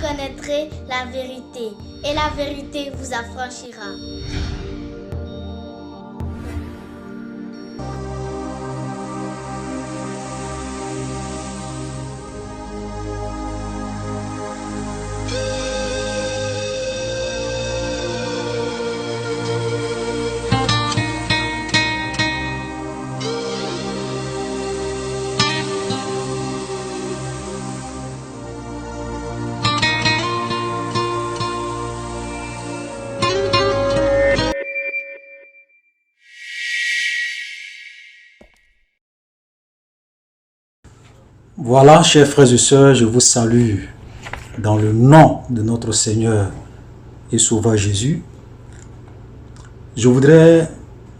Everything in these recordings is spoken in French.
connaîtrez la vérité, et la vérité vous affranchira. Voilà, chers frères et sœurs, je vous salue dans le nom de notre Seigneur et Sauveur Jésus. Je voudrais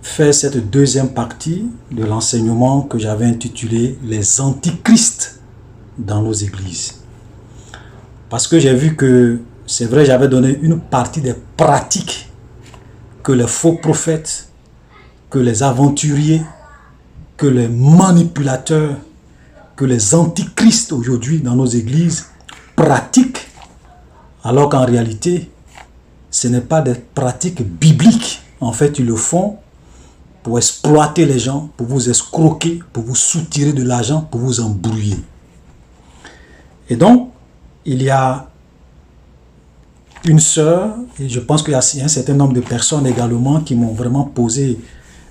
faire cette deuxième partie de l'enseignement que j'avais intitulé « Les antichrists dans nos églises ». Parce que j'ai vu que, c'est vrai, j'avais donné une partie des pratiques que les faux prophètes, que les aventuriers, que les manipulateurs, que les antichrists aujourd'hui dans nos églises pratiquent, alors qu'en réalité, ce n'est pas des pratiques bibliques. En fait, ils le font pour exploiter les gens, pour vous escroquer, pour vous soutirer de l'argent, pour vous embrouiller. Et donc, il y a une sœur, et je pense qu'il y a un certain nombre de personnes également qui m'ont vraiment posé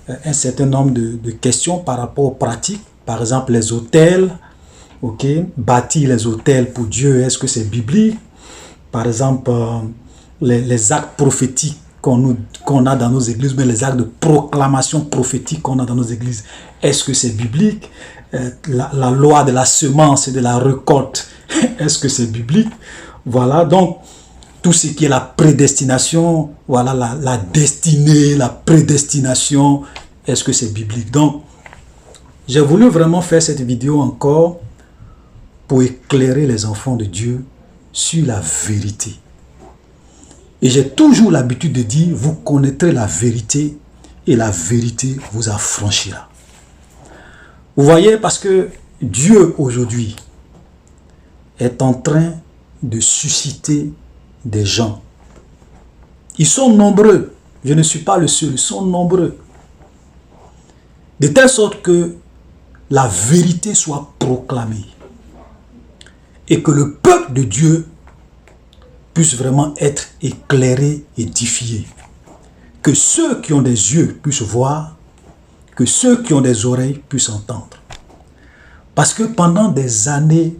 un certain nombre de questions par rapport aux pratiques. Par exemple, les autels, ok, bâtir les autels pour Dieu, est-ce que c'est biblique? Par exemple, les actes prophétiques qu'on a dans nos églises, mais les actes de proclamation prophétique qu'on a dans nos églises, est-ce que c'est biblique? La loi de la semence et de la récolte, est-ce que c'est biblique? Voilà, donc, tout ce qui est la prédestination, voilà, la destinée, la prédestination, est-ce que c'est biblique? Donc, j'ai voulu vraiment faire cette vidéo encore pour éclairer les enfants de Dieu sur la vérité. Et j'ai toujours l'habitude de dire, vous connaîtrez la vérité et la vérité vous affranchira. Vous voyez, parce que Dieu aujourd'hui est en train de susciter des gens. Ils sont nombreux. Je ne suis pas le seul, ils sont nombreux. De telle sorte que la vérité soit proclamée et que le peuple de Dieu puisse vraiment être éclairé, édifié. Que ceux qui ont des yeux puissent voir, que ceux qui ont des oreilles puissent entendre. Parce que pendant des années,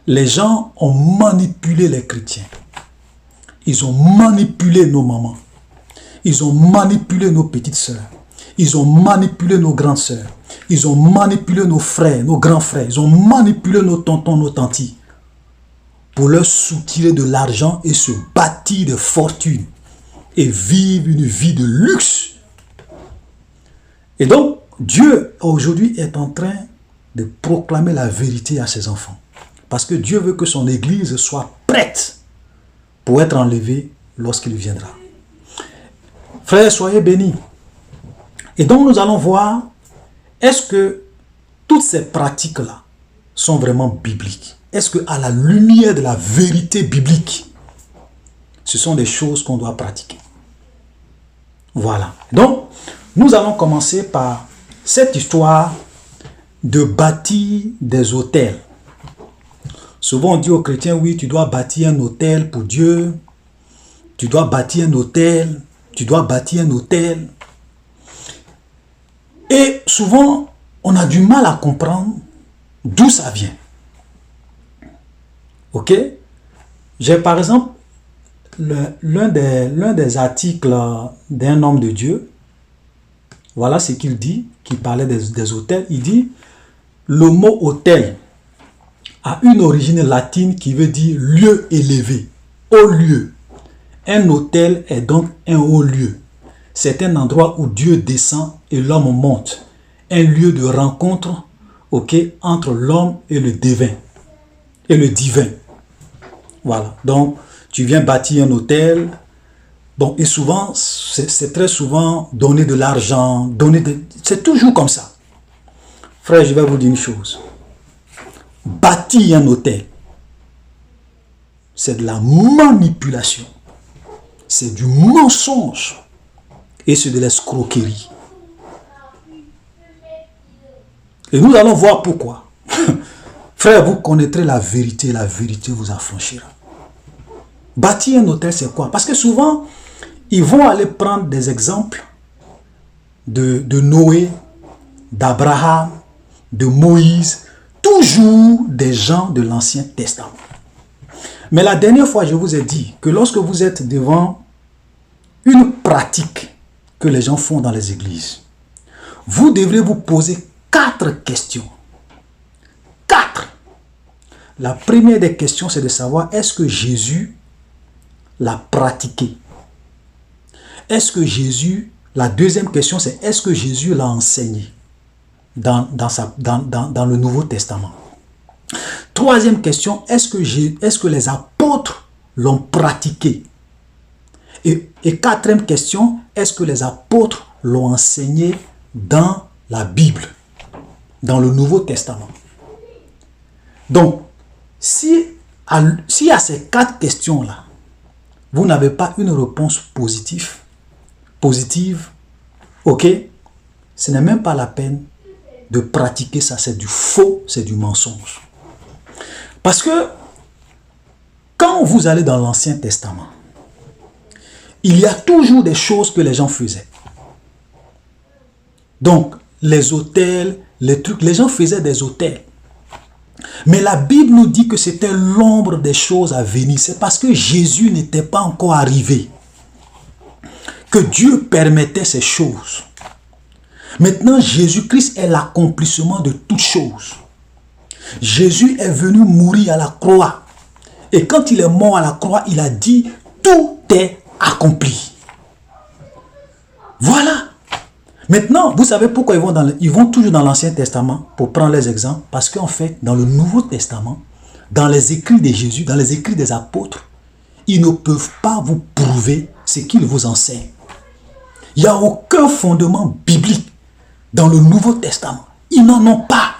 les gens ont manipulé les chrétiens. Ils ont manipulé nos mamans. Ils ont manipulé nos petites sœurs. Ils ont manipulé nos grandes sœurs. Ils ont manipulé nos frères, nos grands frères. Ils ont manipulé nos tontons, nos tantis. Pour leur soutirer de l'argent et se bâtir de fortune. Et vivre une vie de luxe. Et donc, Dieu aujourd'hui est en train de proclamer la vérité à ses enfants. Parce que Dieu veut que son église soit prête pour être enlevée lorsqu'il viendra. Frères, soyez bénis. Et donc nous allons voir, est-ce que toutes ces pratiques-là sont vraiment bibliques? Est-ce qu'à la lumière de la vérité biblique, ce sont des choses qu'on doit pratiquer? Voilà. Donc, nous allons commencer par cette histoire de bâtir des autels. Souvent on dit aux chrétiens, oui, tu dois bâtir un autel pour Dieu, tu dois bâtir un autel, tu dois bâtir un autel. Et souvent, on a du mal à comprendre d'où ça vient. Ok? J'ai par exemple l'un des articles d'un homme de Dieu. Voilà ce qu'il dit, qui parlait des autels. Il dit, le mot autel a une origine latine qui veut dire lieu élevé, haut lieu. Un autel est donc un haut lieu. C'est un endroit où Dieu descend et l'homme monte. Un lieu de rencontre, ok, entre l'homme et le divin. Voilà. Donc, tu viens bâtir un autel. Bon, et souvent, c'est très souvent donner de l'argent, c'est toujours comme ça. Frère, je vais vous dire une chose. Bâtir un autel, c'est de la manipulation, c'est du mensonge et c'est de l'escroquerie. Et nous allons voir pourquoi. Frère, vous connaîtrez la vérité vous affranchira. Bâtir un hôtel, c'est quoi? Parce que souvent, ils vont aller prendre des exemples de Noé, d'Abraham, de Moïse, toujours des gens de l'Ancien Testament. Mais la dernière fois, je vous ai dit que lorsque vous êtes devant une pratique que les gens font dans les églises, vous devrez vous poser 4 questions. 4. La première des questions, c'est de savoir, est-ce que Jésus l'a pratiqué? Est-ce que Jésus... La deuxième question, c'est, est-ce que Jésus l'a enseigné dans le Nouveau Testament? Troisième question, est-ce que les apôtres l'ont pratiqué? Et quatrième question, est-ce que les apôtres l'ont enseigné dans la Bible, dans le Nouveau Testament? Donc, si à ces 4 questions-là, vous n'avez pas une réponse positive, ok, ce n'est même pas la peine de pratiquer ça, c'est du faux, c'est du mensonge. Parce que quand vous allez dans l'Ancien Testament, il y a toujours des choses que les gens faisaient. Donc, les autels, les trucs, les gens faisaient des autels. Mais la Bible nous dit que c'était l'ombre des choses à venir. C'est parce que Jésus n'était pas encore arrivé que Dieu permettait ces choses. Maintenant, Jésus-Christ est l'accomplissement de toutes choses. Jésus est venu mourir à la croix. Et quand il est mort à la croix, il a dit, tout est accompli. Voilà. Maintenant, vous savez pourquoi ils vont toujours dans l'Ancien Testament pour prendre les exemples. Parce qu'en fait, dans le Nouveau Testament, dans les écrits de Jésus, dans les écrits des apôtres, ils ne peuvent pas vous prouver ce qu'ils vous enseignent. Il n'y a aucun fondement biblique dans le Nouveau Testament. Ils n'en ont pas.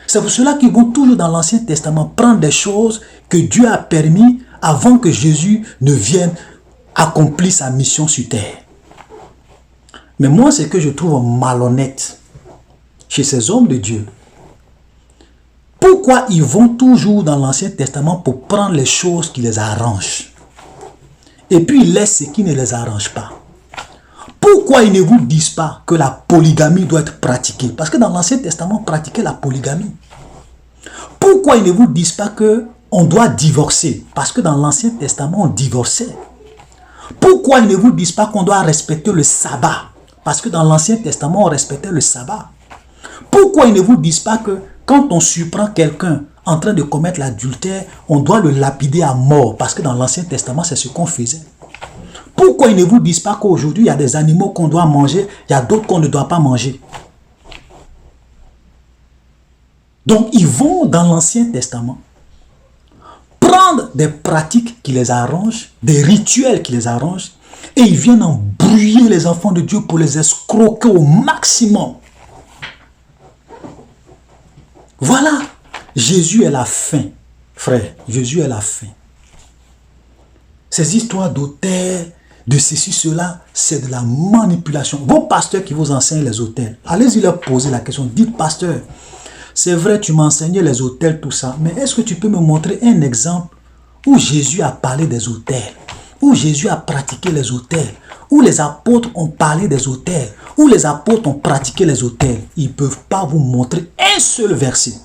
C'est pour cela qu'ils vont toujours dans l'Ancien Testament prendre des choses que Dieu a permis avant que Jésus ne vienne accomplir sa mission sur terre. Mais moi, ce que je trouve malhonnête chez ces hommes de Dieu, pourquoi ils vont toujours dans l'Ancien Testament pour prendre les choses qui les arrangent et puis ils laissent ce qui ne les arrange pas? Pourquoi ils ne vous disent pas que la polygamie doit être pratiquée? Parce que dans l'Ancien Testament, on pratiquait la polygamie. Pourquoi ils ne vous disent pas qu'on doit divorcer? Parce que dans l'Ancien Testament, on divorçait. Pourquoi ils ne vous disent pas qu'on doit respecter le sabbat? Parce que dans l'Ancien Testament, on respectait le sabbat. Pourquoi ils ne vous disent pas que quand on surprend quelqu'un en train de commettre l'adultère, on doit le lapider à mort? Parce que dans l'Ancien Testament, c'est ce qu'on faisait. Pourquoi ils ne vous disent pas qu'aujourd'hui, il y a des animaux qu'on doit manger, il y a d'autres qu'on ne doit pas manger? Donc, ils vont dans l'Ancien Testament prendre des pratiques qui les arrangent, des rituels qui les arrangent, et ils viennent embrouiller les enfants de Dieu pour les escroquer au maximum. Voilà. Jésus est la fin, frère. Jésus est la fin. Ces histoires d'autels, de ceci, cela, c'est de la manipulation. Vos pasteurs qui vous enseignent les autels, allez-y leur poser la question. Dites, pasteur, c'est vrai, tu m'as enseigné les autels, tout ça, mais est-ce que tu peux me montrer un exemple où Jésus a parlé des autels, où Jésus a pratiqué les autels, où les apôtres ont parlé des autels, où les apôtres ont pratiqué les autels? Ils ne peuvent pas vous montrer un seul verset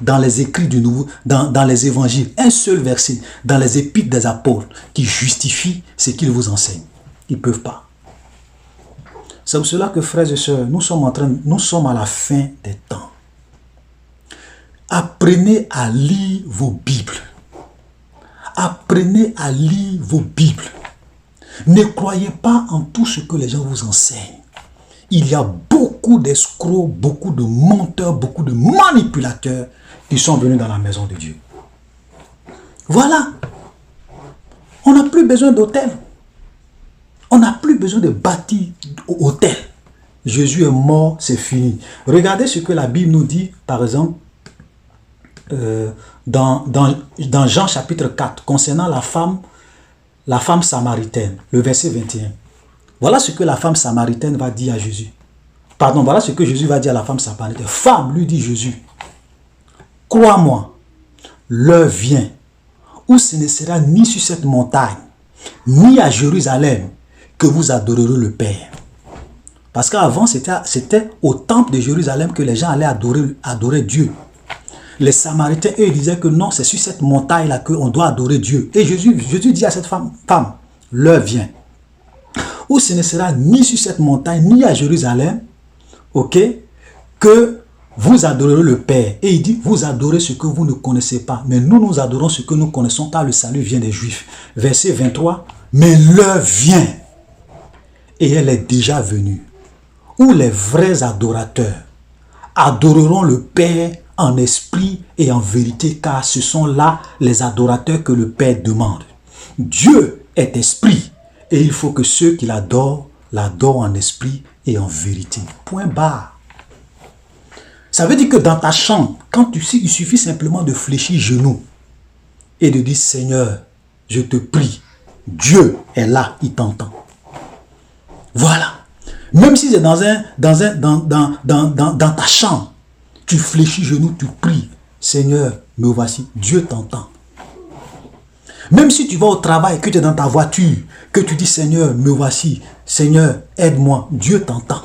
dans les écrits du Nouveau, dans les évangiles, un seul verset dans les épîtres des apôtres qui justifie ce qu'ils vous enseignent. Ils ne peuvent pas. C'est pour cela que, frères et sœurs, nous sommes à la fin des temps. Apprenez à lire vos Bibles. Apprenez à lire vos Bibles. Ne croyez pas en tout ce que les gens vous enseignent. Il y a beaucoup d'escrocs, beaucoup de menteurs, beaucoup de manipulateurs qui sont venus dans la maison de Dieu. Voilà. On n'a plus besoin d'hôtel. On n'a plus besoin de bâtir hôtel. Jésus est mort, c'est fini. Regardez ce que la Bible nous dit, par exemple, dans Jean chapitre 4, concernant la femme samaritaine, le verset 21. Voilà ce que la femme samaritaine va dire à Jésus. Pardon, voilà ce que Jésus va dire à la femme samaritaine. Femme, lui dit Jésus, crois-moi, l'heure vient où ce ne sera ni sur cette montagne, ni à Jérusalem que vous adorerez le Père. Parce qu'avant, c'était au temple de Jérusalem que les gens allaient adorer Dieu. Les Samaritains, eux, ils disaient que non, c'est sur cette montagne-là qu'on doit adorer Dieu. Et Jésus dit à cette femme, l'heure vient où ce ne sera ni sur cette montagne, ni à Jérusalem, ok, que vous adorerez le Père. Et il dit, vous adorez ce que vous ne connaissez pas. Mais nous adorons ce que nous connaissons, car le salut vient des Juifs. Verset 23, mais l'heure vient, et elle est déjà venue, où les vrais adorateurs adoreront le Père en esprit et en vérité, car ce sont là les adorateurs que le Père demande. Dieu est esprit, et il faut que ceux qui l'adorent en esprit et en vérité. Point barre. Ça veut dire que dans ta chambre, il suffit simplement de fléchir genoux et de dire, Seigneur, je te prie, Dieu est là, il t'entend. Voilà. Même si c'est dans ta chambre, tu fléchis genoux, tu pries, Seigneur, me voici, Dieu t'entend. Même si tu vas au travail, que tu es dans ta voiture, que tu dis, Seigneur, me voici, Seigneur, aide-moi, Dieu t'entend.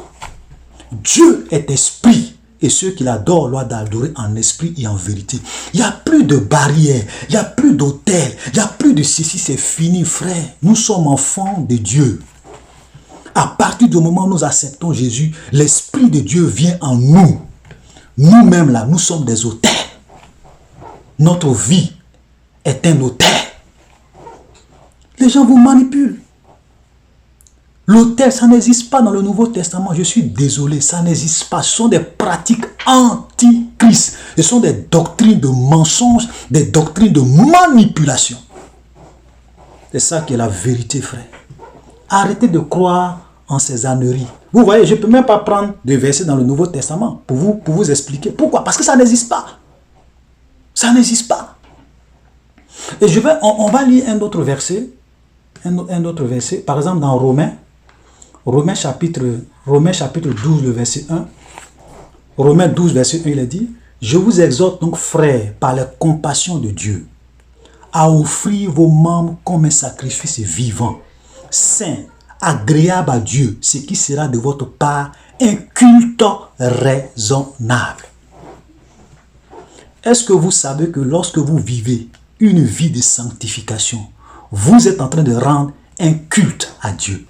Dieu est esprit, et ceux qui l'adorent doivent l'adorer en esprit et en vérité. Il n'y a plus de barrières, il n'y a plus d'autel, il n'y a plus de ceci, c'est fini, frère. Nous sommes enfants de Dieu. À partir du moment où nous acceptons Jésus, l'Esprit de Dieu vient en nous. Nous-mêmes là, nous sommes des autels. Notre vie est un autel. Les gens vous manipulent. L'autel, ça n'existe pas dans le Nouveau Testament. Je suis désolé, ça n'existe pas. Ce sont des pratiques anti-Christ. Ce sont des doctrines de mensonges, des doctrines de manipulation. C'est ça qui est la vérité, frère. Arrêtez de croire en ces âneries. Vous voyez, je ne peux même pas prendre des versets dans le Nouveau Testament pour vous expliquer. Pourquoi? Parce que ça n'existe pas. Ça n'existe pas. Et on va lire un autre verset. Un autre verset. Par exemple, dans Romains chapitre 12, le verset 1. Romains 12, verset 1, il est dit, « Je vous exhorte donc, frères, par la compassion de Dieu, à offrir vos membres comme un sacrifice vivant, saint, agréable à Dieu, ce qui sera de votre part un culte raisonnable. » Est-ce que vous savez que lorsque vous vivez une vie de sanctification, vous êtes en train de rendre un culte à Dieu?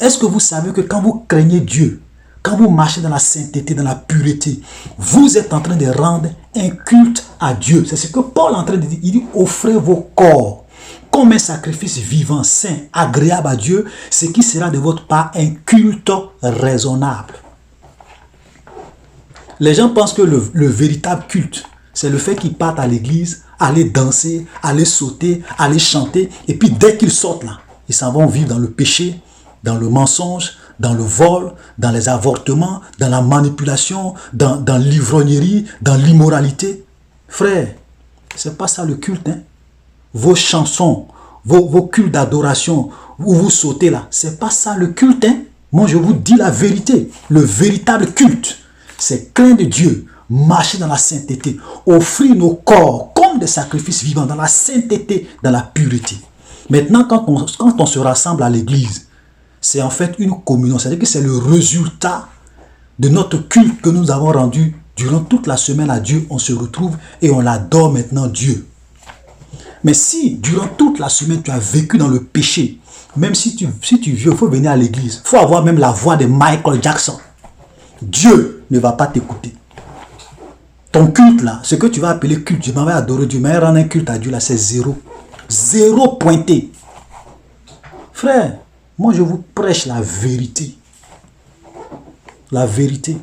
Est-ce que vous savez que quand vous craignez Dieu, quand vous marchez dans la sainteté, dans la pureté, vous êtes en train de rendre un culte à Dieu? C'est ce que Paul est en train de dire. Il dit, offrez vos corps comme un sacrifice vivant, saint, agréable à Dieu, ce qui sera de votre part un culte raisonnable. Les gens pensent que le véritable culte, c'est le fait qu'ils partent à l'église, aller danser, aller sauter, aller chanter, et puis dès qu'ils sortent là, ils s'en vont vivre dans le péché, dans le mensonge, dans le vol, dans les avortements, dans la manipulation, dans l'ivrognerie, dans l'immoralité. Frère, c'est pas ça le culte. Hein? Vos chansons, vos cultes d'adoration, où vous sautez là, c'est pas ça le culte. Hein? Moi, je vous dis la vérité. Le véritable culte, c'est craindre Dieu, marcher dans la sainteté, offrir nos corps comme des sacrifices vivants, dans la sainteté, dans la pureté. Maintenant, quand on se rassemble à l'église, c'est en fait une communion. C'est-à-dire que c'est le résultat de notre culte que nous avons rendu durant toute la semaine à Dieu. On se retrouve et on adore maintenant Dieu. Mais si durant toute la semaine tu as vécu dans le péché, même si tu viens, il faut venir à l'église. Il faut avoir même la voix de Michael Jackson. Dieu ne va pas t'écouter. Ton culte là, ce que tu vas appeler culte, je m'en vais adorer Dieu, mais rendre un culte à Dieu là, c'est zéro. Zéro pointé. Frère, moi je vous prêche la vérité. La vérité.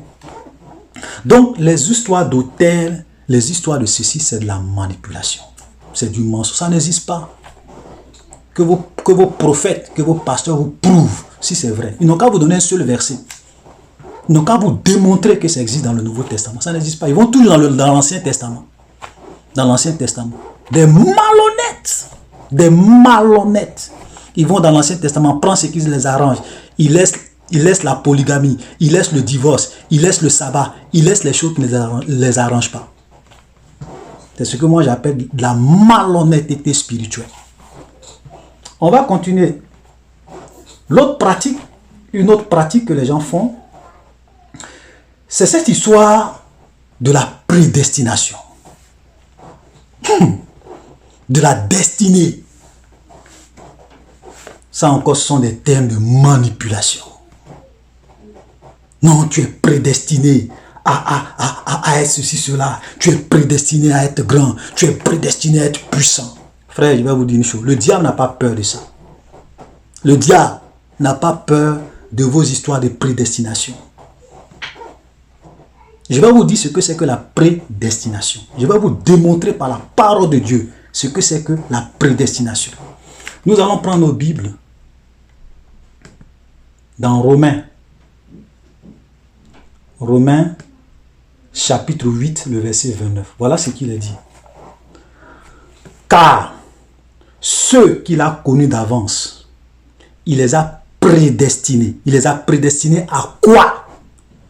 Donc les histoires d'autel, les histoires de ceci, c'est de la manipulation. C'est du mensonge. Ça n'existe pas. Que vos prophètes, que vos pasteurs vous prouvent si c'est vrai. Ils n'ont qu'à vous donner un seul verset. Donc, quand vous démontrez que ça existe dans le Nouveau Testament, ça n'existe pas. Ils vont toujours dans l'Ancien Testament. Dans l'Ancien Testament. Des malhonnêtes. Des malhonnêtes. Ils vont dans l'Ancien Testament, prendre ce qui les arrange. Ils laissent la polygamie. Ils laissent le divorce. Ils laissent le sabbat. Ils laissent les choses qui ne les arrangent pas. C'est ce que moi j'appelle de la malhonnêteté spirituelle. On va continuer. L'autre pratique, une autre pratique que les gens font, c'est cette histoire de la prédestination. De la destinée. Ça encore, ce sont des termes de manipulation. Non, tu es prédestiné à être ceci, cela. Tu es prédestiné à être grand. Tu es prédestiné à être puissant. Frère, je vais vous dire une chose. Le diable n'a pas peur de ça. Le diable n'a pas peur de vos histoires de prédestination. Je vais vous dire ce que c'est que la prédestination. Je vais vous démontrer par la parole de Dieu ce que c'est que la prédestination. Nous allons prendre nos Bibles dans Romains. Romains chapitre 8, le verset 29. Voilà ce qu'il est dit. Car ceux qu'il a connus d'avance, il les a prédestinés. Il les a prédestinés à quoi?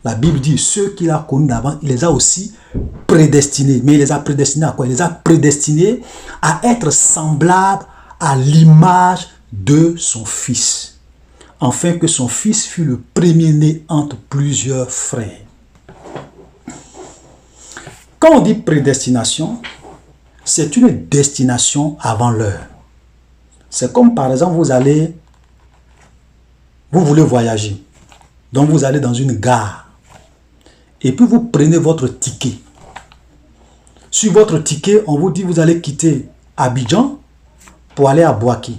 La Bible dit, ceux qu'il a connus d'avance, il les a aussi prédestinés. Mais il les a prédestinés à quoi? Il les a prédestinés à être semblables à l'image de son Fils, afin que son Fils fût le premier-né entre plusieurs frères. Quand on dit prédestination, c'est une destination avant l'heure. C'est comme par exemple, vous voulez voyager. Donc vous allez dans une gare. Et puis vous prenez votre ticket. Sur votre ticket, on vous dit vous allez quitter Abidjan pour aller à Boaké.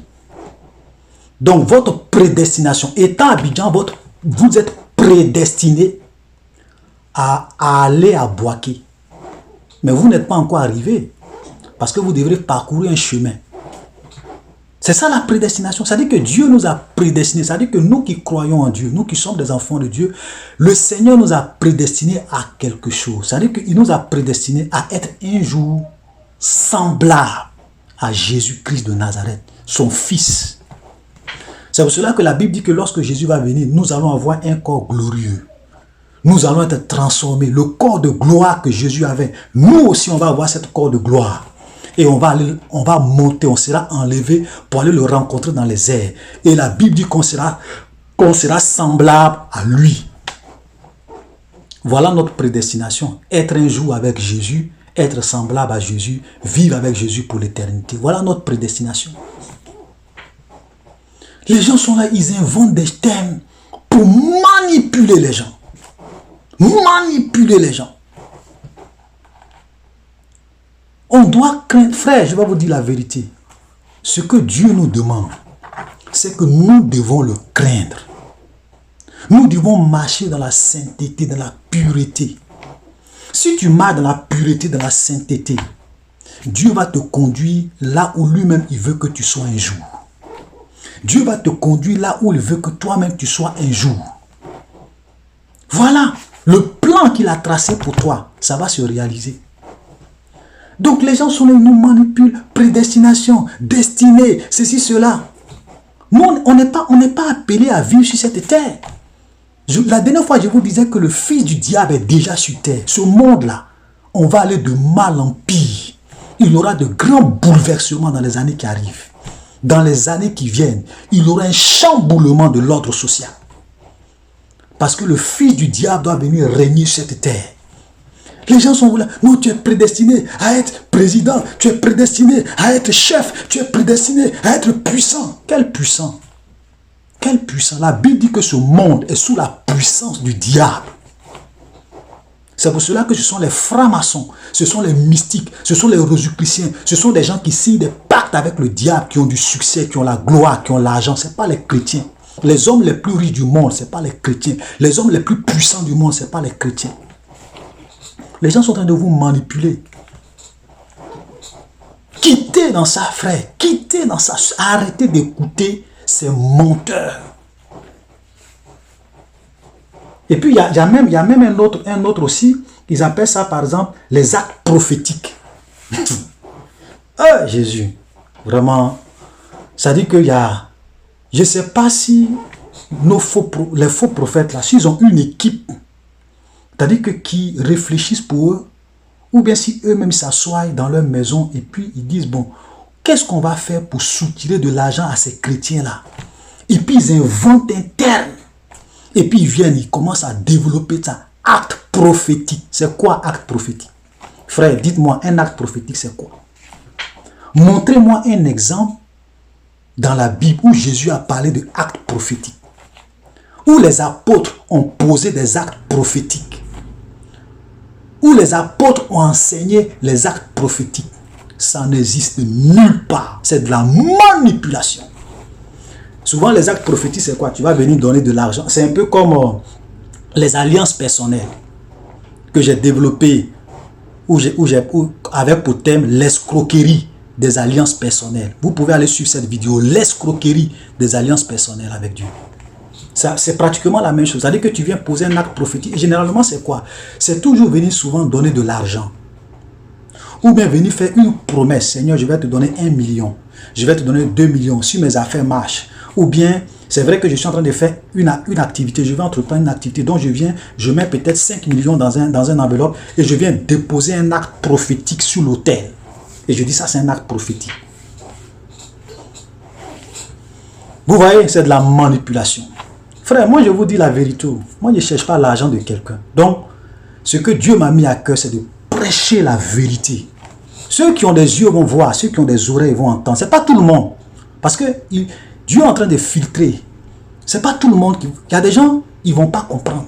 Donc votre prédestination, étant à Abidjan, vous êtes prédestiné à aller à Boaké. Mais vous n'êtes pas encore arrivé. Parce que vous devrez parcourir un chemin. C'est ça la prédestination. Ça veut dire que Dieu nous a prédestinés. Ça veut dire que nous qui croyons en Dieu, nous qui sommes des enfants de Dieu, le Seigneur nous a prédestinés à quelque chose. Ça veut dire qu'il nous a prédestinés à être un jour semblable à Jésus-Christ de Nazareth, son Fils. C'est pour cela que la Bible dit que lorsque Jésus va venir, nous allons avoir un corps glorieux. Nous allons être transformés. Le corps de gloire que Jésus avait, nous aussi on va avoir ce corps de gloire. Et on va monter, on sera enlevé pour aller le rencontrer dans les airs. Et la Bible dit qu'on sera semblable à lui. Voilà notre prédestination. Être un jour avec Jésus, être semblable à Jésus, vivre avec Jésus pour l'éternité. Voilà notre prédestination. Les gens sont là, ils inventent des thèmes pour manipuler les gens. Manipuler les gens. On doit craindre, frère, je vais vous dire la vérité. Ce que Dieu nous demande, c'est que nous devons le craindre. Nous devons marcher dans la sainteté, dans la pureté. Si tu marches dans la pureté, dans la sainteté, Dieu va te conduire là où lui-même il veut que tu sois un jour. Dieu va te conduire là où il veut que toi-même tu sois un jour. Voilà, le plan qu'il a tracé pour toi, ça va se réaliser. Donc les gens sont là, ils nous manipulent, prédestination, destinée, ceci, cela. Nous, on n'est pas appelé à vivre sur cette terre. La dernière fois, je vous disais que le fils du diable est déjà sur terre. Ce monde-là, on va aller de mal en pire. Il y aura de grands bouleversements dans les années qui arrivent. Dans les années qui viennent, il y aura un chamboulement de l'ordre social. Parce que le fils du diable doit venir régner sur cette terre. Les gens sont là. Non, tu es prédestiné à être président. Tu es prédestiné à être chef. Tu es prédestiné à être puissant. Quel puissant? Quel puissant? La Bible dit que ce monde est sous la puissance du diable. C'est pour cela que ce sont les francs-maçons, ce sont les mystiques, ce sont les rosicruciens, ce sont des gens qui signent des pactes avec le diable, qui ont du succès, qui ont la gloire, qui ont l'argent. Ce n'est pas les chrétiens. Les hommes les plus riches du monde, ce n'est pas les chrétiens. Les hommes les plus puissants du monde, ce n'est pas les chrétiens. Les gens sont en train de vous manipuler. Quittez dans ça, frère. Quittez dans ça. Arrêtez d'écouter ces menteurs. Et puis, il y a même un autre aussi, ils appellent ça, par exemple, les actes prophétiques. Ah, Jésus, vraiment, ça dit qu'il y a, je ne sais pas si les faux prophètes, là, s'ils ont une équipe, c'est-à-dire que qui réfléchissent pour eux, ou bien si eux-mêmes s'assoient dans leur maison et puis ils disent, bon, qu'est-ce qu'on va faire pour soutirer de l'argent à ces chrétiens-là? Et puis ils inventent un terme. Et puis ils viennent, ils commencent à développer ça. Acte prophétique. C'est quoi acte prophétique? Frère, dites-moi, un acte prophétique, c'est quoi? Montrez-moi un exemple dans la Bible où Jésus a parlé de actes prophétiques. Où les apôtres ont posé des actes prophétiques. Où les apôtres ont enseigné les actes prophétiques. Ça n'existe nulle part. C'est de la manipulation. Souvent, les actes prophétiques, c'est quoi? Tu vas venir donner de l'argent. C'est un peu comme les alliances personnelles que j'ai développées, avec pour thème l'escroquerie des alliances personnelles. Vous pouvez aller suivre cette vidéo, l'escroquerie des alliances personnelles avec Dieu. C'est pratiquement la même chose. C'est-à-dire que tu viens poser un acte prophétique. Et généralement, c'est quoi? C'est toujours venir souvent donner de l'argent. Ou bien venir faire une promesse. Seigneur, je vais te donner 1 million. Je vais te donner 2 millions si mes affaires marchent. Ou bien, c'est vrai que je suis en train de faire une activité. Je vais entreprendre une activité. Donc, je mets peut-être 5 millions dans un enveloppe et je viens déposer un acte prophétique sur l'autel. Et je dis ça, c'est un acte prophétique. Vous voyez, c'est de la manipulation. Frère, moi je vous dis la vérité. Moi je ne cherche pas l'argent de quelqu'un. Donc, ce que Dieu m'a mis à cœur, c'est de prêcher la vérité. Ceux qui ont des yeux vont voir, ceux qui ont des oreilles vont entendre. Ce n'est pas tout le monde. Parce que Dieu est en train de filtrer. Ce n'est pas tout le monde qui... Il y a des gens, ils ne vont pas comprendre.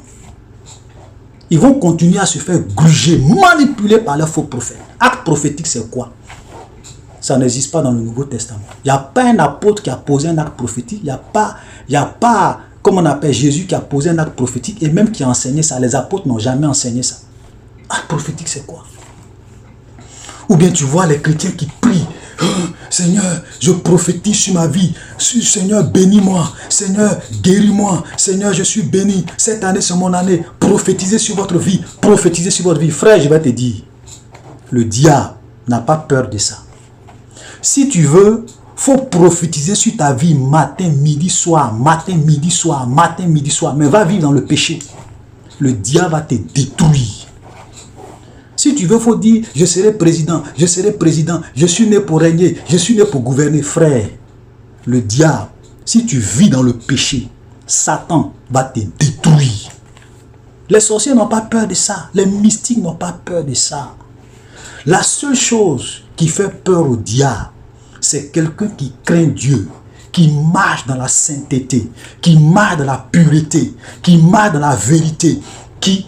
Ils vont continuer à se faire gruger, manipuler par leurs faux prophètes. Acte prophétique, c'est quoi? Ça n'existe pas dans le Nouveau Testament. Il n'y a pas un apôtre qui a posé un acte prophétique. Il n'y a pas comme on appelle Jésus qui a posé un acte prophétique et même qui a enseigné ça. Les apôtres n'ont jamais enseigné ça. Acte prophétique, c'est quoi? Ou bien tu vois les chrétiens qui prient. Oh, Seigneur, je prophétise sur ma vie. Seigneur, bénis-moi. Seigneur, guéris-moi. Seigneur, je suis béni. Cette année, c'est mon année. Prophétisez sur votre vie. Prophétisez sur votre vie. Frère, je vais te dire, le diable n'a pas peur de ça. Si tu veux, faut prophétiser sur ta vie matin, midi, soir, matin, midi, soir, matin, midi, soir. Mais va vivre dans le péché. Le diable va te détruire. Si tu veux, faut dire, je serai président, je serai président, je suis né pour régner, je suis né pour gouverner. Frère, le diable, si tu vis dans le péché, Satan va te détruire. Les sorciers n'ont pas peur de ça. Les mystiques n'ont pas peur de ça. La seule chose qui fait peur au diable, c'est quelqu'un qui craint Dieu, qui marche dans la sainteté, qui marche dans la pureté, qui marche dans la vérité, qui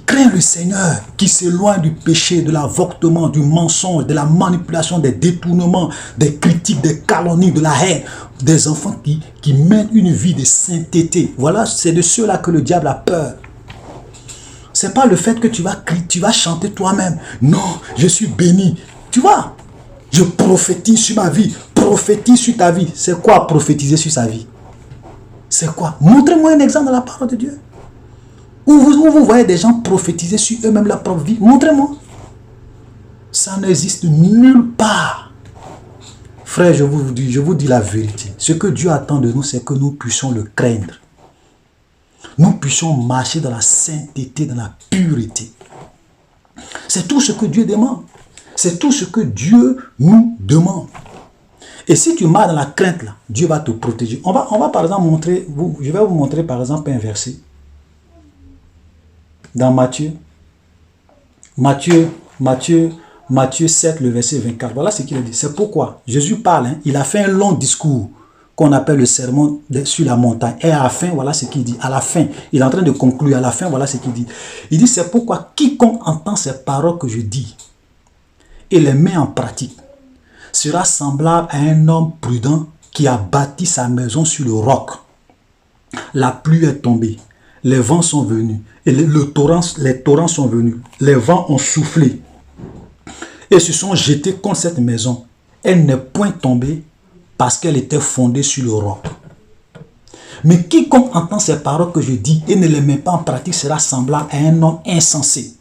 craint le Seigneur, qui s'éloigne du péché, de l'avortement, du mensonge, de la manipulation, des détournements, des critiques, des calomnies, de la haine, des enfants qui mènent une vie de sainteté. Voilà, c'est de ceux-là que le diable a peur. C'est pas le fait que tu vas chanter toi-même. Non, je suis béni. Tu vois, je prophétise sur ma vie. Prophétise sur ta vie. C'est quoi prophétiser sur sa vie? C'est quoi? Montrez-moi un exemple dans la parole de Dieu. Où vous voyez des gens prophétiser sur eux-mêmes leur propre vie. Montrez-moi. Ça n'existe nulle part. Frère, je vous dis la vérité. Ce que Dieu attend de nous, c'est que nous puissions le craindre. Nous puissions marcher dans la sainteté, dans la pureté. C'est tout ce que Dieu demande. C'est tout ce que Dieu nous demande. Et si tu marches dans la crainte, là, Dieu va te protéger. On va par exemple montrer, je vais vous montrer par exemple un verset. Dans Matthieu 7, le verset 24. Voilà ce qu'il a dit. C'est pourquoi Jésus parle. Il a fait un long discours qu'on appelle le sermon sur la montagne. Et à la fin, voilà ce qu'il dit. À la fin, il est en train de conclure. À la fin, voilà ce qu'il dit. Il dit, c'est pourquoi quiconque entend ces paroles que je dis et les met en pratique sera semblable à un homme prudent qui a bâti sa maison sur le roc. La pluie est tombée, les vents sont venus, et les torrents sont venus, les vents ont soufflé et se sont jetés contre cette maison. Elle n'est point tombée parce qu'elle était fondée sur le roc. Mais quiconque entend ces paroles que je dis et ne les met pas en pratique sera semblable à un homme insensé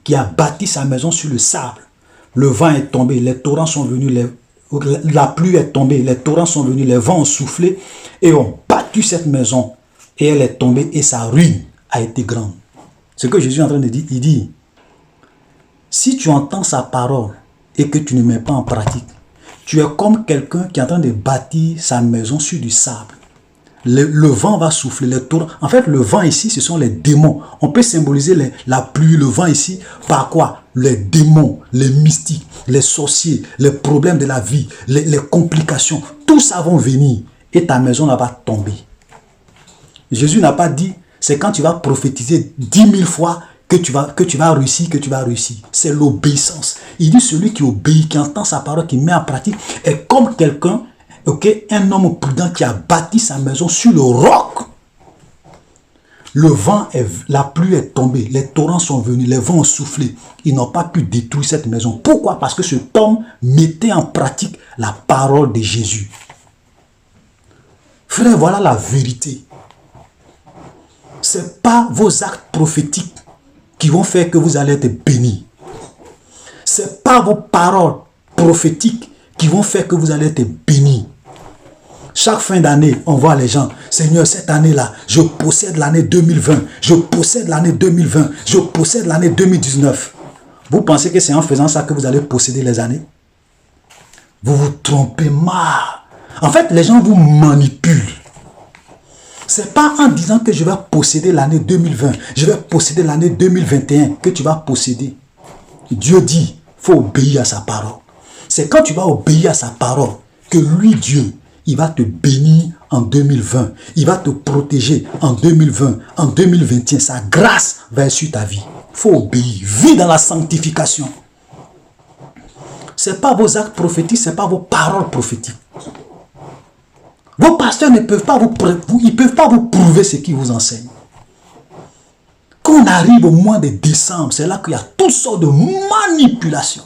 qui a bâti sa maison sur le sable. Le vent est tombé, les torrents sont venus, la pluie est tombée, les torrents sont venus, les vents ont soufflé et ont battu cette maison. Et elle est tombée et sa ruine a été grande. Ce que Jésus est en train de dire, il dit, si tu entends sa parole et que tu ne mets pas en pratique, tu es comme quelqu'un qui est en train de bâtir sa maison sur du sable. Le vent va souffler, les torrents. En fait, le vent ici, ce sont les démons. On peut symboliser la pluie, le vent ici, par quoi? Les démons, les mystiques, les sorciers, les problèmes de la vie, les complications. Tout ça va venir et ta maison là va tomber. Jésus n'a pas dit, c'est quand tu vas prophétiser 10 000 fois que tu vas réussir, que tu vas réussir. C'est l'obéissance. Il dit, celui qui obéit, qui entend sa parole, qui met en pratique, est comme quelqu'un, un homme prudent qui a bâti sa maison sur le roc. Le vent, la pluie est tombée, les torrents sont venus, les vents ont soufflé. Ils n'ont pas pu détruire cette maison. Pourquoi? Parce que cet homme mettait en pratique la parole de Jésus. Frère, voilà la vérité. Ce n'est pas vos actes prophétiques qui vont faire que vous allez être bénis. Ce n'est pas vos paroles prophétiques qui vont faire que vous allez être bénis. Chaque fin d'année, on voit les gens, Seigneur, cette année-là, je possède l'année 2020, je possède l'année 2020, je possède l'année 2019. Vous pensez que c'est en faisant ça que vous allez posséder les années? Vous vous trompez mal. En fait, les gens vous manipulent. Ce n'est pas en disant que je vais posséder l'année 2020, je vais posséder l'année 2021 que tu vas posséder. Dieu dit, il faut obéir à sa parole. C'est quand tu vas obéir à sa parole que lui, Dieu, il va te bénir en 2020. Il va te protéger en 2020, en 2021. Sa grâce va être sur ta vie. Il faut obéir. Vis dans la sanctification. Ce n'est pas vos actes prophétiques, ce n'est pas vos paroles prophétiques. Vos pasteurs ne peuvent pas ils peuvent pas vous prouver ce qu'ils vous enseignent. Quand on arrive au mois de décembre, c'est là qu'il y a toutes sortes de manipulations.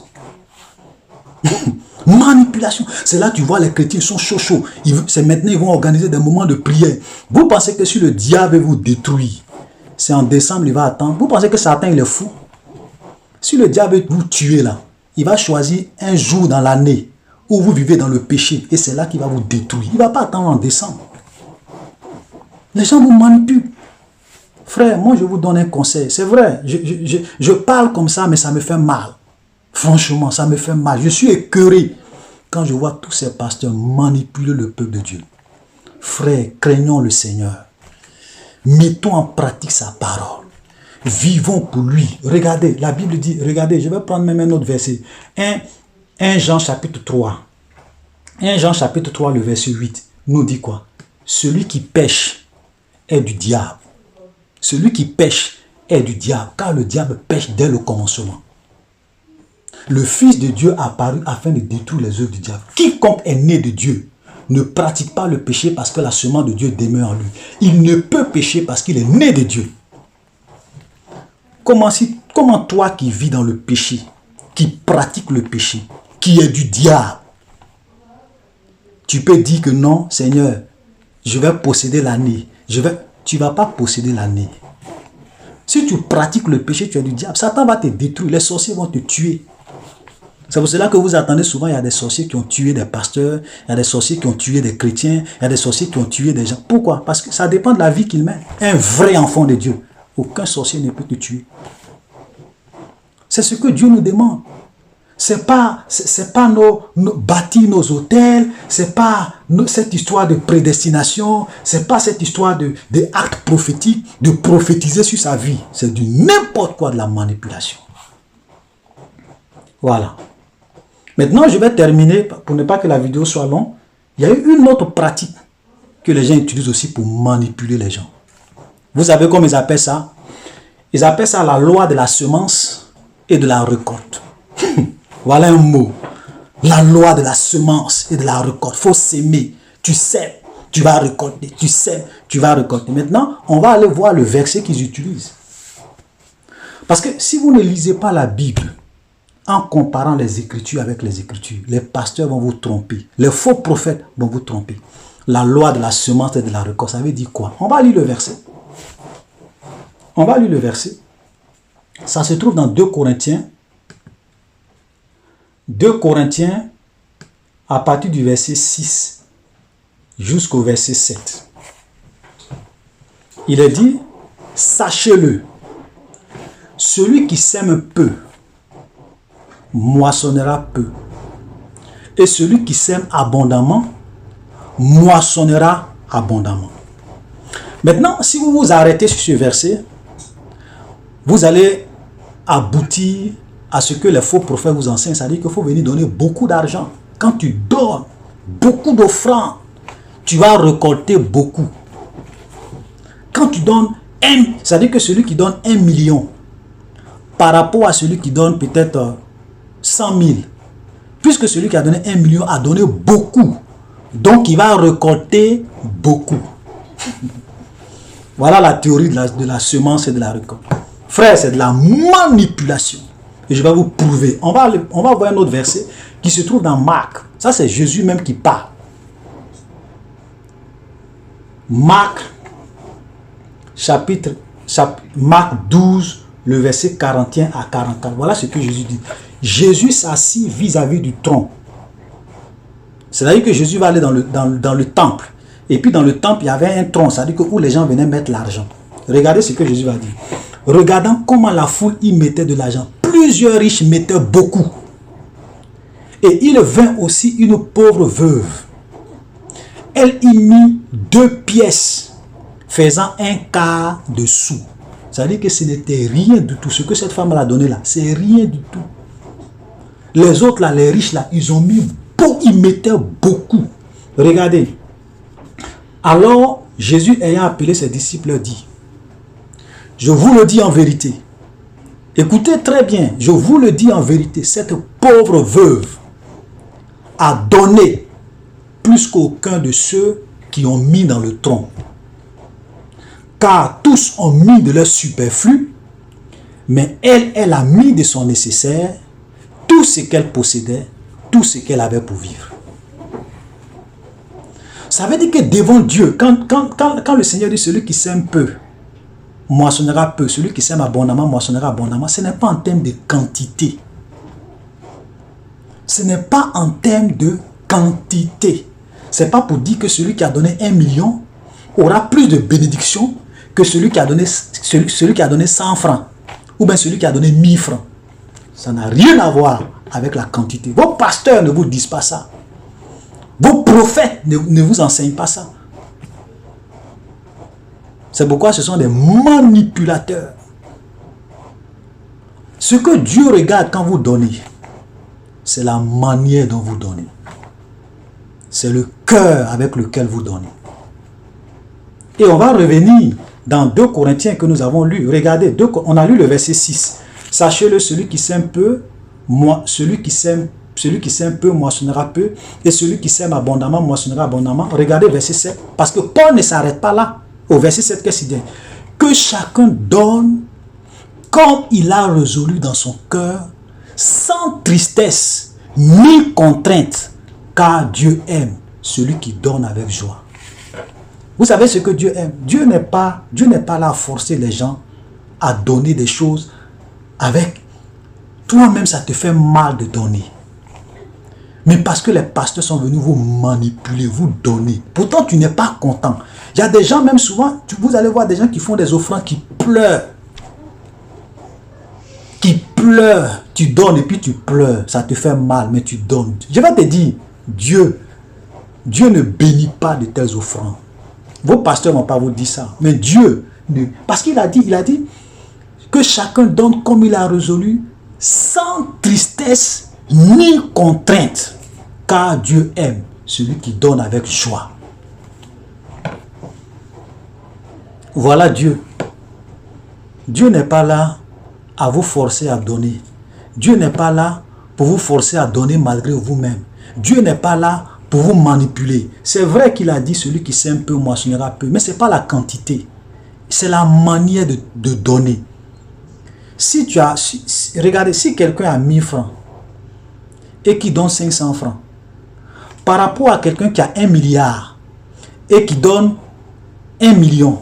Manipulation. C'est là que tu vois les chrétiens sont chauds. C'est maintenant ils vont organiser des moments de prière. Vous pensez que si le diable vous détruit, c'est en décembre il va attendre. Vous pensez que Satan il est fou? Si le diable veut vous tuer là, il va choisir un jour dans l'année où vous vivez dans le péché et c'est là qu'il va vous détruire. Il ne va pas attendre en décembre. Les gens vous manipulent. Frère, moi je vous donne un conseil. C'est vrai, je parle comme ça, mais ça me fait mal. Franchement, ça me fait mal. Je suis écœuré quand je vois tous ces pasteurs manipuler le peuple de Dieu. Frère, craignons le Seigneur. Mettons en pratique sa parole. Vivons pour lui. Regardez, la Bible dit, regardez, je vais prendre même un autre verset. 1 Jean chapitre 3. 1 Jean chapitre 3, le verset 8, nous dit quoi? Celui qui pêche est du diable. Celui qui pêche est du diable, car le diable pêche dès le commencement. Le Fils de Dieu a apparu afin de détruire les œuvres du diable. Quiconque est né de Dieu ne pratique pas le péché parce que la semence de Dieu demeure en lui. Il ne peut pécher parce qu'il est né de Dieu. Comment toi qui vis dans le péché, qui pratique le péché, qui est du diable, tu peux dire que non, Seigneur, je vais posséder l'année. Tu ne vas pas posséder l'année. Si tu pratiques le péché, tu es du diable. Satan va te détruire. Les sorciers vont te tuer. C'est pour cela que vous attendez souvent, il y a des sorciers qui ont tué des pasteurs, il y a des sorciers qui ont tué des chrétiens, il y a des sorciers qui ont tué des gens. Pourquoi? Parce que ça dépend de la vie qu'il met. Un vrai enfant de Dieu, aucun sorcier ne peut te tuer. C'est ce que Dieu nous demande. C'est pas bâtir nos hôtels, c'est pas cette histoire de prédestination, c'est pas cette histoire de actes prophétiques, de prophétiser sur sa vie. C'est du n'importe quoi, de la manipulation. Voilà. Maintenant, je vais terminer, pour ne pas que la vidéo soit longue. Il y a eu une autre pratique que les gens utilisent aussi pour manipuler les gens. Vous savez comment ils appellent ça? Ils appellent ça la loi de la semence et de la récolte. Voilà un mot. La loi de la semence et de la récolte. Il faut s'aimer. Tu sèmes, tu vas récolter. Tu sèmes, tu vas récolter. Maintenant, on va aller voir le verset qu'ils utilisent. Parce que si vous ne lisez pas la Bible, en comparant les Écritures avec les Écritures, les pasteurs vont vous tromper. Les faux prophètes vont vous tromper. la loi de la semence et de la récolte. Ça veut dire quoi? On va lire le verset. On va lire le verset. Ça se trouve dans 2 Corinthiens. 2 Corinthiens, à partir du verset 6 jusqu'au verset 7. Il est dit, sachez-le, celui qui sème peu, moissonnera peu. Et celui qui sème abondamment, moissonnera abondamment. Maintenant, si vous vous arrêtez sur ce verset, vous allez aboutir à ce que les faux prophètes vous enseignent, c'est-à-dire qu'il faut venir donner beaucoup d'argent. Quand tu donnes beaucoup d'offrandes, tu vas récolter beaucoup. Quand tu donnes c'est-à-dire que celui qui donne 1 million par rapport à celui qui donne peut-être 100 000, puisque celui qui a donné 1 million a donné beaucoup, donc il va récolter beaucoup. Voilà la théorie de la semence et de la récolte. Frère, c'est de la manipulation. Et je vais vous prouver. On va voir un autre verset qui se trouve dans Marc. Ça, c'est Jésus même qui parle. Marc, Marc 12, le verset 41 à 44. Voilà ce que Jésus dit. Jésus s'assit vis-à-vis du trône. C'est-à-dire que Jésus va aller dans le temple. Et puis dans le temple, il y avait un trône, c'est-à-dire que où les gens venaient mettre l'argent. Regardez ce que Jésus va dire. Regardant comment la foule y mettait de l'argent. Plusieurs riches mettaient beaucoup. Et il vint aussi une pauvre veuve. Elle y mit 2 pièces, faisant 1/4 de sou. C'est-à-dire que ce n'était rien du tout. Ce que cette femme a donné là, c'est rien du tout. Les autres là, les riches là, ils ont mis beaucoup, ils mettaient beaucoup. Regardez. Alors, Jésus ayant appelé ses disciples dit, je vous le dis en vérité. Écoutez très bien, je vous le dis en vérité, cette pauvre veuve a donné plus qu'aucun de ceux qui ont mis dans le tronc. Car tous ont mis de leur superflu, mais elle a mis de son nécessaire, tout ce qu'elle possédait, tout ce qu'elle avait pour vivre. Ça veut dire que devant Dieu, quand le Seigneur dit celui qui sème peu, moissonnera peu, celui qui sème abondamment, moissonnera abondamment, ce n'est pas en termes de quantité. Ce n'est pas en termes de quantité. Ce n'est pas pour dire que celui qui a donné 1 million aura plus de bénédiction que celui qui a donné 100 francs ou bien celui qui a donné 1000 francs. Ça n'a rien à voir avec la quantité. Vos pasteurs ne vous disent pas ça. Vos prophètes ne vous enseignent pas ça. C'est pourquoi ce sont des manipulateurs. Ce que Dieu regarde quand vous donnez, c'est la manière dont vous donnez. C'est le cœur avec lequel vous donnez. Et on va revenir dans 2 Corinthiens que nous avons lu. Regardez, on a lu le verset 6. Sachez-le, celui qui sème peu, celui qui sème peu moissonnera peu, et celui qui sème abondamment moissonnera abondamment. Regardez verset 7, parce que Paul ne s'arrête pas là. Au verset 7, qu'est-ce qu'il dit? Que chacun donne comme il a résolu dans son cœur, sans tristesse ni contrainte, car Dieu aime celui qui donne avec joie. Vous savez ce que Dieu aime? Dieu n'est pas là à forcer les gens à donner des choses avec. Toi-même, ça te fait mal de donner. Mais parce que les pasteurs sont venus vous manipuler, vous donner. Pourtant, tu n'es pas content. Il y a des gens, même souvent, vous allez voir des gens qui font des offrandes, qui pleurent. Qui pleurent. Tu donnes et puis tu pleures. Ça te fait mal, mais tu donnes. Je vais te dire, Dieu ne bénit pas de telles offrandes. Vos pasteurs ne vont pas vous dire ça. Mais Dieu, parce qu'il a dit que chacun donne comme il a résolu, sans tristesse ni contrainte. Car Dieu aime celui qui donne avec joie. Voilà Dieu. Dieu n'est pas là à vous forcer à donner. Dieu n'est pas là pour vous forcer à donner malgré vous-même. Dieu n'est pas là pour vous manipuler. C'est vrai qu'il a dit celui qui sème peu moissonnera peu, mais ce n'est pas la quantité. C'est la manière de donner. Regardez, si quelqu'un a 1000 francs et qui donne 500 francs, par rapport à quelqu'un qui a 1 milliard et qui donne 1 million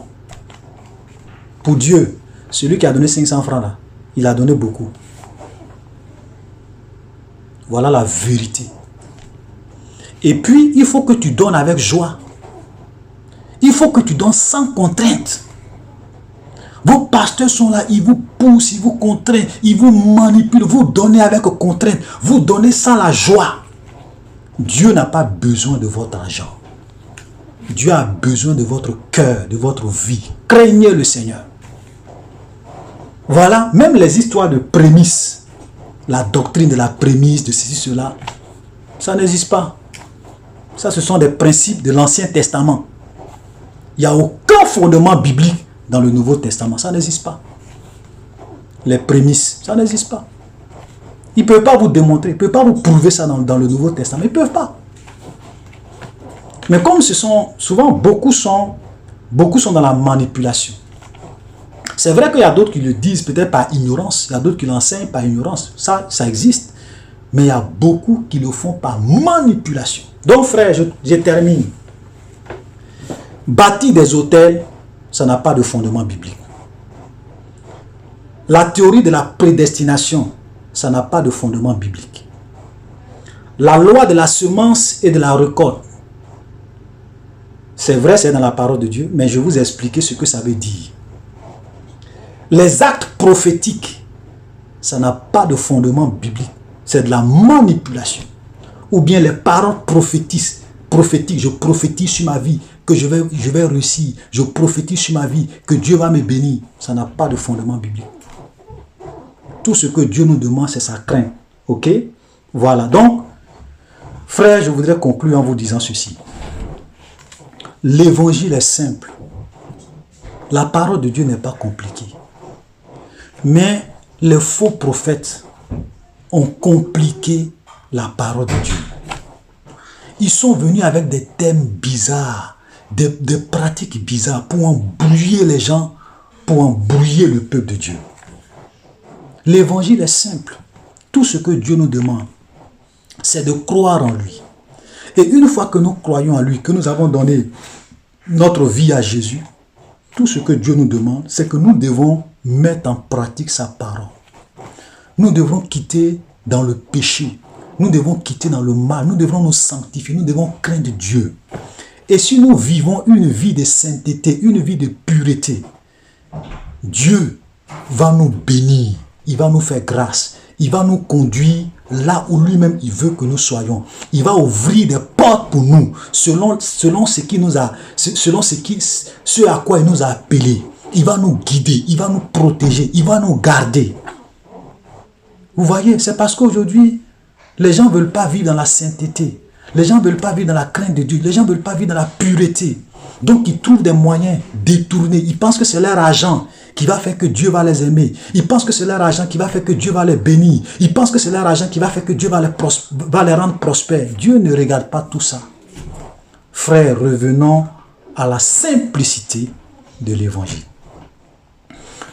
pour Dieu, celui qui a donné 500 francs là, il a donné beaucoup. Voilà la vérité. Et puis, il faut que tu donnes avec joie. Il faut que tu donnes sans contrainte. Vos pasteurs sont là, ils vous poussent, ils vous contraignent, ils vous manipulent, vous donnez avec contrainte, vous donnez sans la joie. Dieu n'a pas besoin de votre argent. Dieu a besoin de votre cœur, de votre vie. Craignez le Seigneur. Voilà, même les histoires de prémices, la doctrine de la prémisse, de ceci, cela, ça n'existe pas. Ça, ce sont des principes de l'Ancien Testament. Il n'y a aucun fondement biblique dans le Nouveau Testament. Ça n'existe pas. Les prémices, ça n'existe pas. Ils ne peuvent pas vous démontrer, ils ne peuvent pas vous prouver ça dans le Nouveau Testament. Ils ne peuvent pas. Mais comme ce sont, souvent, beaucoup sont dans la manipulation. C'est vrai qu'il y a d'autres qui le disent peut-être par ignorance. Il y a d'autres qui l'enseignent par ignorance. Ça existe. Mais il y a beaucoup qui le font par manipulation. Donc frère, je termine. Bâtir des hôtels, ça n'a pas de fondement biblique. La théorie de la prédestination, ça n'a pas de fondement biblique. La loi de la semence et de la récolte, c'est vrai, c'est dans la parole de Dieu, mais je vais vous expliquer ce que ça veut dire. Les actes prophétiques, ça n'a pas de fondement biblique. C'est de la manipulation. Ou bien les paroles prophétiques, je prophétise sur ma vie, que je vais réussir. Je prophétise sur ma vie, que Dieu va me bénir. Ça n'a pas de fondement biblique. Tout ce que Dieu nous demande, c'est sa crainte. Ok? Voilà. Donc, frère, je voudrais conclure en vous disant ceci. L'évangile est simple. La parole de Dieu n'est pas compliquée. Mais les faux prophètes ont compliqué la parole de Dieu. Ils sont venus avec des thèmes bizarres, des pratiques bizarres pour embrouiller les gens, pour embrouiller le peuple de Dieu. L'évangile est simple. Tout ce que Dieu nous demande, c'est de croire en lui. Et une fois que nous croyons en lui, que nous avons donné notre vie à Jésus, tout ce que Dieu nous demande, c'est que nous devons mettre en pratique sa parole. Nous devons quitter dans le péché. Nous devons quitter dans le mal. Nous devons nous sanctifier. Nous devons craindre Dieu. Et si nous vivons une vie de sainteté, une vie de pureté, Dieu va nous bénir. Il va nous faire grâce. Il va nous conduire là où lui-même il veut que nous soyons. Il va ouvrir des portes pour nous selon ce qui nous a, ce à quoi il nous a appelés. Il va nous guider, il va nous protéger, il va nous garder. Vous voyez, c'est parce qu'aujourd'hui, les gens ne veulent pas vivre dans la sainteté. Les gens ne veulent pas vivre dans la crainte de Dieu. Les gens ne veulent pas vivre dans la pureté. Donc, ils trouvent des moyens détournés. Ils pensent que c'est leur argent qui va faire que Dieu va les aimer. Ils pensent que c'est leur argent qui va faire que Dieu va les bénir. Ils pensent que c'est leur argent qui va faire que Dieu va les rendre prospères. Dieu ne regarde pas tout ça. Frères, revenons à la simplicité de l'évangile.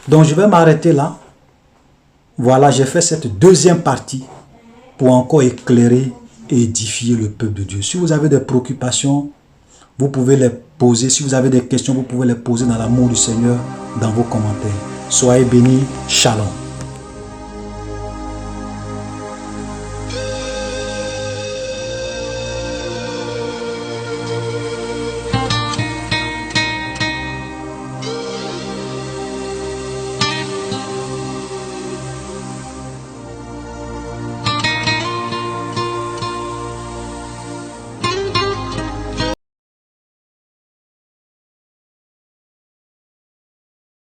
Donc, je vais m'arrêter là. Voilà, j'ai fait cette deuxième partie pour encore éclairer et édifier le peuple de Dieu. Si vous avez des préoccupations, vous pouvez les poser. Si vous avez des questions, vous pouvez les poser dans l'amour du Seigneur, dans vos commentaires. Soyez bénis. Shalom.